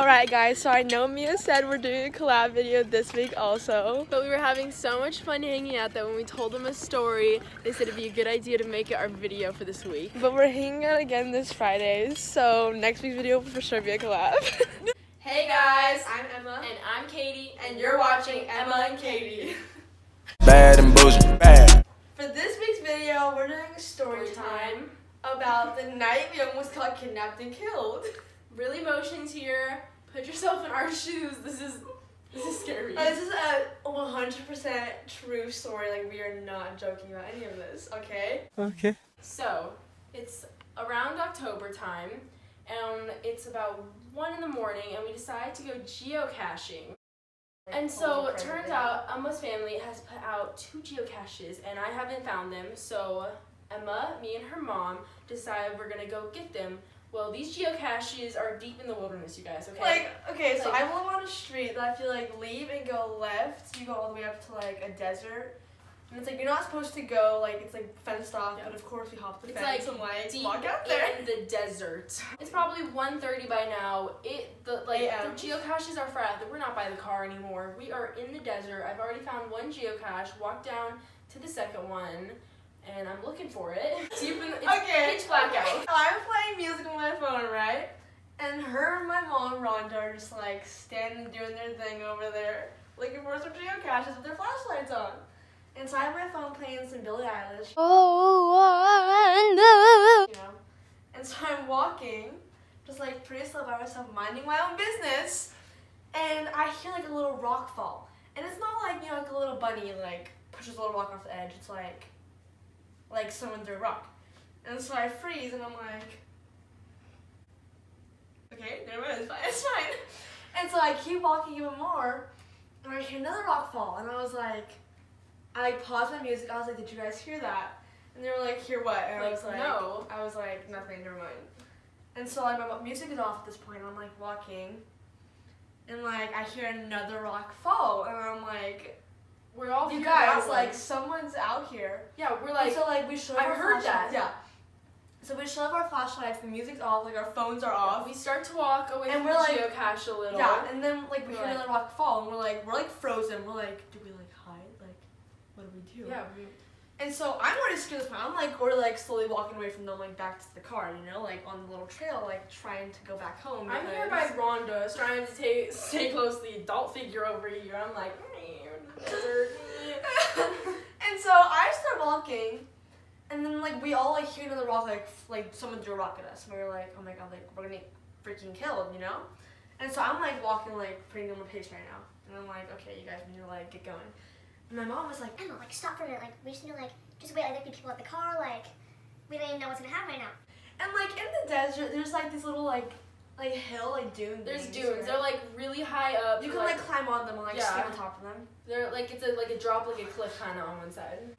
Alright guys, so I know Mia said we're doing a collab video this week also. But we were having so much fun hanging out that when we told them a story, they said it'd be a good idea to make it our video for this week. But we're hanging out again this Friday, so next week's video will for sure be a collab. Hey guys, I'm Emma. and I'm Katie, And you're watching Emma and Katie. Bad and bullshit, bad. For this week's video, we're doing a story time about the night we almost got kidnapped and killed. Real emotions here. Put yourself in our shoes. This is scary. This is a 100% true story. Like, we are not joking about any of this, okay? Okay. So, it's around October time, and it's about 1 in the morning, and we decide to go geocaching. And so it turns out Emma's family has put out 2 geocaches, and I haven't found them. So Emma, me, and her mom decided we're gonna go get them. Well, these geocaches are deep in the wilderness, you guys. Okay. So I live on a street that if you leave and go left, you go all the way up to a desert. And it's you're not supposed to go, it's fenced off, Yeah. but of course we hop the It's fence and deep walk out there. in the desert. It's probably 1:30 by now. The geocaches are far out. We're not by the car anymore. We are in the desert. I've already found 1 geocache. Walked down to the second one, and I'm looking for it. It's pitch black out. I'm playing music on my phone, right? And her and my mom, Rhonda, are just standing doing their thing over there, looking for some geocaches with their flashlights on. And so I have my phone playing some Billie Eilish. You know? And so I'm walking, just pretty slow by myself, minding my own business. And I hear a little rock fall. And it's not a little bunny pushes a little rock off the edge. It's like someone threw a rock. And so I freeze and I'm okay, never mind, it's fine. And so I keep walking even more, and I hear another rock fall, and I was I paused my music. I was did you guys hear that? And they were hear what? And I was no. I was nothing, never mind. And so my music is off at this point, and I'm walking, and I hear another rock fall, and I'm We're all you here guys, now, someone's out here. Yeah, we're And so we show I our heard that. flashlights. Yeah. So we show our flashlights, the music's off, our phones are off. We start to walk away And from we're the geocache a little. Yeah, and then we hear We're another rock fall, and we're frozen. We're do we hide? What do we do? Yeah. And so I'm already scared at this point. I'm we're slowly walking away from them, back to the car, you know, on the little trail, trying to go back home. I'm here by Rhonda, trying to stay close to the adult figure over here. I'm desert. And so I start walking, and then we all hear another rock, someone threw a rock at us, and we were oh my god, we're gonna get freaking killed, you know? And so I'm walking pretty normal pace right now, and I'm okay, you guys need to get going. And my mom was Emma, stop for a minute, we just need to just wait, there be people at the car, we don't even know what's gonna happen right now. And in the desert, there's these little hill, dune There's things, dunes. right? They're really high up. You can climb on them and Yeah. stand on top of them. They're it's a drop, a cliff kind of on one side.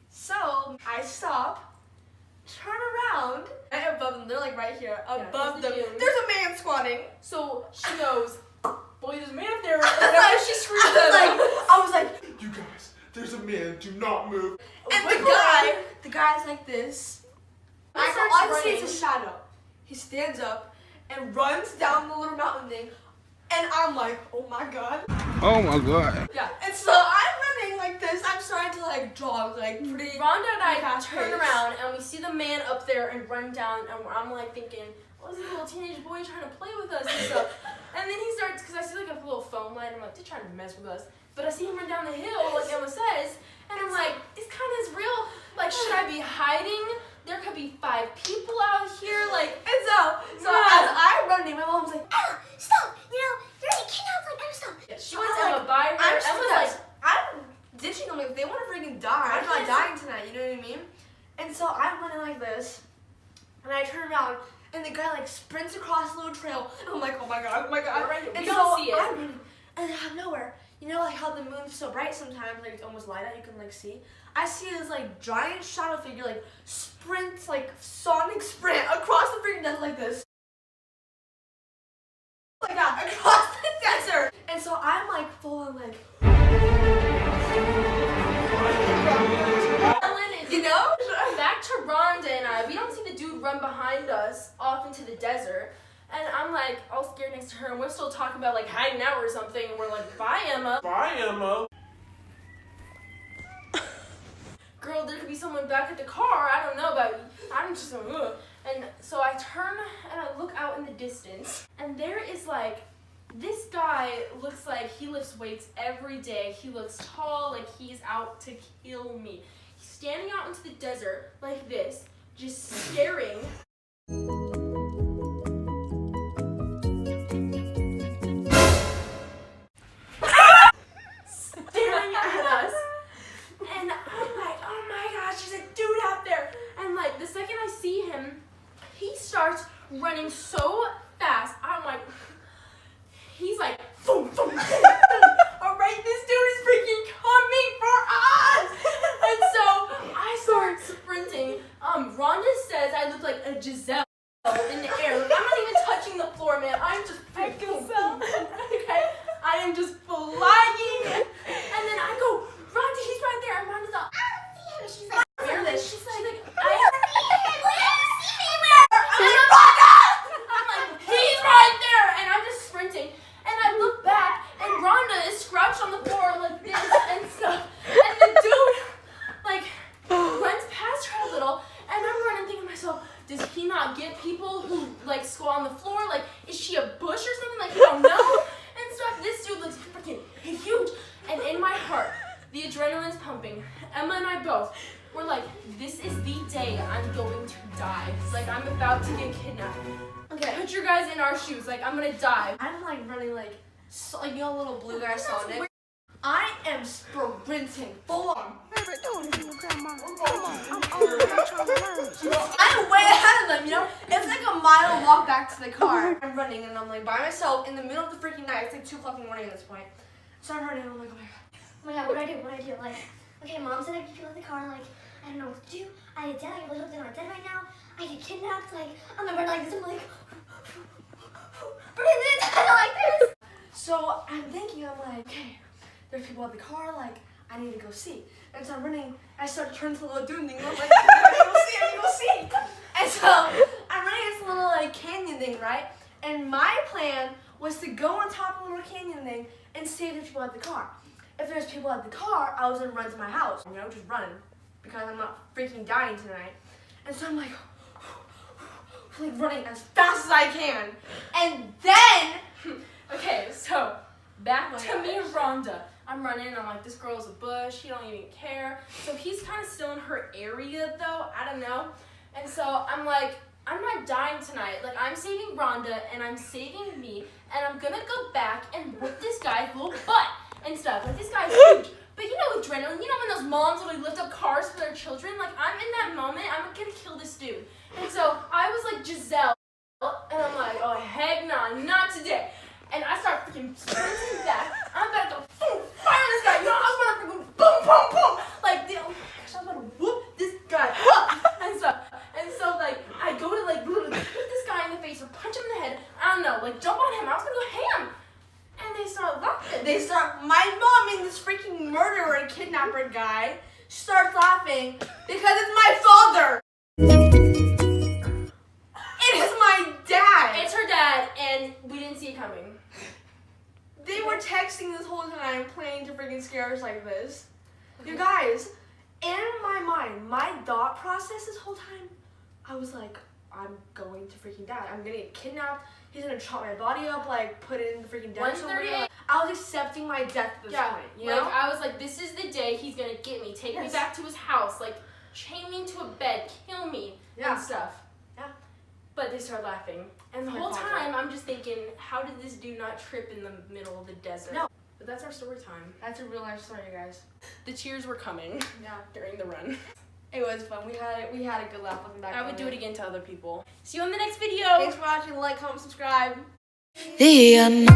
So I stop, turn around, right above them. They're right here, above them. there's the dunes. There's a man squatting. So she goes, boy, there's a man up there. I And she screams at him. I was You guys, there's a man. Do not move. and the guy's this. He I starts see it's a running. shadow. He stands up and runs down the little mountain thing, and I'm oh my god. Oh my god. Yeah. And so I'm running this. I'm starting to jog pretty. Rhonda and I fast turn pace. around and we see the man up there and run down, and I'm thinking, oh, this little teenage boy trying to play with us and stuff. And then he starts, because I see a little foam light, and I'm they're trying to mess with us. But I see him run down the hill, like Emma says, and I'm this kind of is real. Should I be hiding? There could be 5 people out here, And so as I'm running, my mom's Emma, stop! You're getting kidnapped, Emma, stop! she wants Emma by her. I'm Emma's I'm ditching them. If they want to freaking die, I'm not dying tonight. You know what I mean? And so I'm running this, and I turn around, and the guy sprints across the little trail. And I'm oh my god, oh my god. Right, and we don't see it. I'm running, and out of nowhere, you know how the moon's so bright sometimes, it's almost light out. You can see. I see this giant shadow figure sprints sonic sprint across the freaking desert this. That across the desert. And so I'm full on you know? back to Rhonda and I. We don't see the dude run behind us off into the desert. And I'm like all scared next to her, and we're still talking about like hiding out or something. And we're like, bye, Emma. Bye, Emma. Girl, there could be someone back at the car. I don't know about you. I'm just ugh. And so I turn and I look out in the distance, and there is like this guy looks like he lifts weights every day. He looks tall, like he's out to kill me. He's standing out into the desert like this, just staring. Staring at us. And I'm like, oh my gosh, there's a dude out there. And like the second I see him, he starts running so fast. I'm like, he's like, boom, boom, boom, boom. All right, this dude is freaking coming for us. And so I start sprinting. Rhonda says I look like a Giselle in the air. Like, I'm not even touching the floor, man. I'm just Giselle. Okay, I am just flying. And then I go, Rhonda, he's right there. And Rhonda's all, I don't see him. She's like, she's like, I don't see him. Where? See me where? I'm like, he's right there. And I'm just sprinting. And I look back, and Rhonda is crouched on the floor like this and stuff. And the dude, like, runs past her a little, and I'm running thinking to myself, does he not get people who, like, squat on the floor? Like, is she a bush or something? Like, I don't know. And stuff. This dude looks freaking huge. And in my heart, the adrenaline's pumping. Emma and I both, we're like, this is the day I'm going to die. It's like, I'm about to get kidnapped. Okay, put your guys in our shoes. Like, I'm gonna die. I'm like running like you know, little blue guy Sonic. I am sprinting full on. I'm way ahead of them, you know? It's like a mile walk back to the car. I'm running and I'm like by myself in the middle of the freaking night. It's like 2 o'clock in the morning at this point. So I'm running and I'm like, oh my god. Oh my god, what do I do? Like, okay, mom said I could feel the car, like, I don't know what to do. I get dead, I really hope they're not dead right now. I get kidnapped, like, I'm gonna run like this, I'm like, like this. So I'm thinking, I'm like, okay, there's people at the car, like, I need to go see. And so I'm running, I start to turn to the little dude thing, and I'm like, I need to go see. And so I'm running this little like canyon thing, right? And my plan was to go on top of the little canyon thing and save the people at the car. If there's people at the car, I was gonna run to my house, you know, just run, because I'm not freaking dying tonight. And so I'm like running as fast as I can. And then, Okay, so back to me and Rhonda. I'm running, I'm like, this girl's a bush, he don't even care. So he's kind of still in her area though, I don't know. And so I'm like, I'm not dying tonight. Like, I'm saving Rhonda and I'm saving me, and I'm gonna go back and whip this guy's little butt and stuff. Like, this guy's huge. But you know adrenaline, you know when those moms would like lift up cars for their children? Like, I'm in that moment, I'm gonna kill this dude. And so I was like Giselle, and I'm like, oh heck no, not today. And I start freaking sprinting back. I'm about to go boom, fire on this guy. You know, I was about to freaking boom, boom, boom. Like, oh my gosh, I was about to whoop this guy up and stuff. And so like, I go to like hit this guy in the face or punch him in the head. I don't know, like jump on him. I was gonna go ham. And they start laughing. my mom and this freaking murderer and kidnapper guy starts laughing because it's my father. It is my dad. It's her dad, and we didn't see it coming. They were texting this whole time, planning to freaking scare us like this. You guys, in my mind, my thought process this whole time, I was like, I'm going to freaking die. I'm gonna get kidnapped. He's gonna chop my body up, like put it in the freaking death. 1:38. I was accepting my death at this point. You know? Like, I was like, this is the day he's gonna get me, take me back to his house, like chain me to a bed, kill me, and stuff. Yeah. But they start laughing. And the whole time, I'm just thinking, how did this dude not trip in the middle of the desert? No. But that's our story time. That's a real life story, guys. The cheers were coming during the run. It was fun. We had a good laugh looking back. I would do it again to other people. See you on the next video. Thanks for watching. Like, comment, subscribe. The unknown.